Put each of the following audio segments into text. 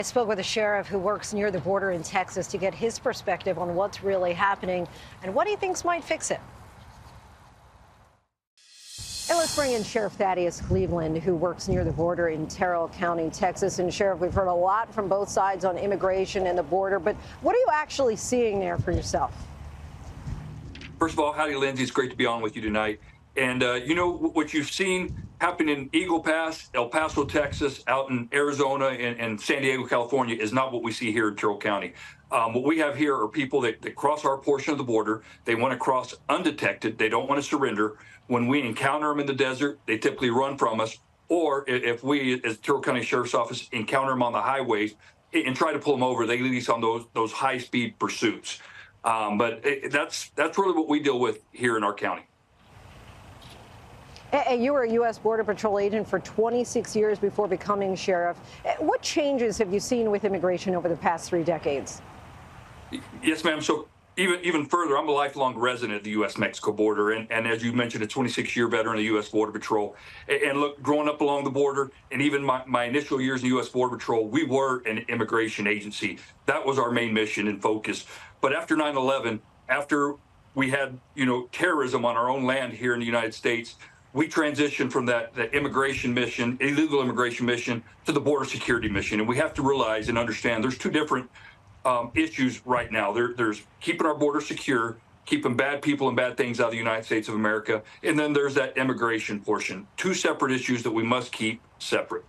I spoke with a sheriff who works near the border in Texas to get his perspective on what's really happening and what he thinks might fix it. And let's bring in Sheriff Thaddeus Cleveland, who works near the border in Terrell County, Texas. And Sheriff, we've heard a lot from both sides on immigration and the border, but what are you actually seeing there for yourself? First of all, howdy, Lindsey. It's great to be on with you tonight. And you know what you've seen happen in Eagle Pass, El Paso, Texas, out in Arizona, and San Diego, California, is not what we see here in Terrell County. What we have here are people that cross our portion of the border. They want to cross undetected. They don't want to surrender. When we encounter them in the desert, they typically run from us. Or if we, as Terrell County Sheriff's Office, encounter them on the highways and try to pull them over, they lead us on those high-speed pursuits. But that's really what we deal with here in our county. You were a U.S. Border Patrol agent for 26 years before becoming sheriff. What changes have you seen with immigration over the past 3 decades? Yes, ma'am. So even further, I'm a lifelong resident of the U.S.-Mexico border. And as you mentioned, a 26-year veteran of the U.S. Border Patrol. And look, growing up along the border, and even my initial years in the U.S. Border Patrol, we were an immigration agency. That was our main mission and focus. But after 9/11, after we had, terrorism on our own land here in the United States, we transitioned from that immigration mission, illegal immigration mission, to the border security mission. And we have to realize and understand there's 2 different issues right now. There's keeping our border secure, keeping bad people and bad things out of the United States of America. And then there's that immigration portion. 2 separate issues that we must keep separate.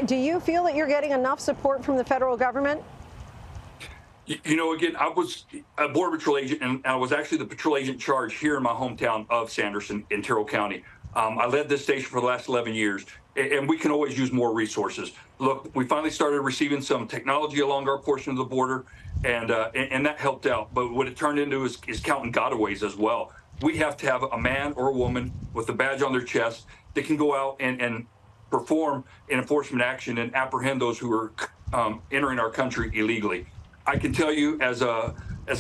Do you feel that you're getting enough support from the federal government? Again, I was a Border Patrol agent, and I was actually the patrol agent in charge here in my hometown of Sanderson in Terrell County. I led this station for the last 11 years, and we can always use more resources. Look, we finally started receiving some technology along our portion of the border, and that helped out. But what it turned into is counting gotaways as well. We have to have a man or a woman with a badge on their chest that can go out and perform an enforcement action and apprehend those who are entering our country illegally. I can tell you, as a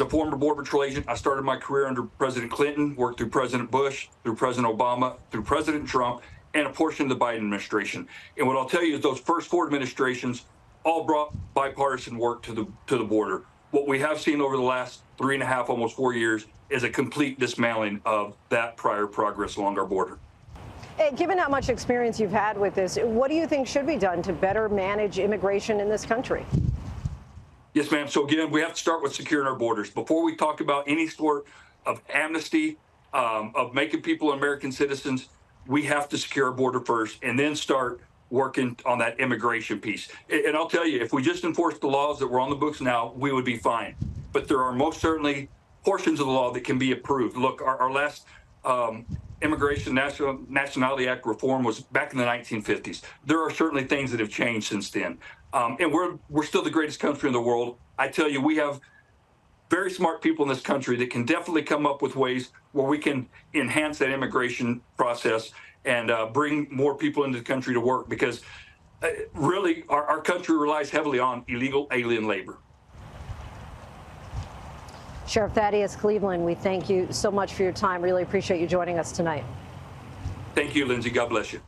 former Border Patrol agent, I started my career under President Clinton, worked through President Bush, through President Obama, through President Trump, and a portion of the Biden administration. And what I'll tell you is those first 4 administrations all brought bipartisan work to the border. What we have seen over the last 3.5, almost 4 years, is a complete dismantling of that prior progress along our border. Given how much experience you've had with this, what do you think should be done to better manage immigration in this country? Yes, ma'am. So again, we have to start with securing our borders. Before we talk about any sort of amnesty, of making people American citizens, we have to secure our border first and then start working on that immigration piece. And I'll tell you, if we just enforce the laws that were on the books now, we would be fine. But there are most certainly portions of the law that can be improved. Look, our last Immigration Nationality Act reform was back in the 1950s. There are certainly things that have changed since then. And we're still the greatest country in the world. I tell you, we have very smart people in this country that can definitely come up with ways where we can enhance that immigration process and bring more people into the country to work, because really our country relies heavily on illegal alien labor. Sheriff Thaddeus Cleveland, we thank you so much for your time. Really appreciate you joining us tonight. Thank you, Lindsey. God bless you.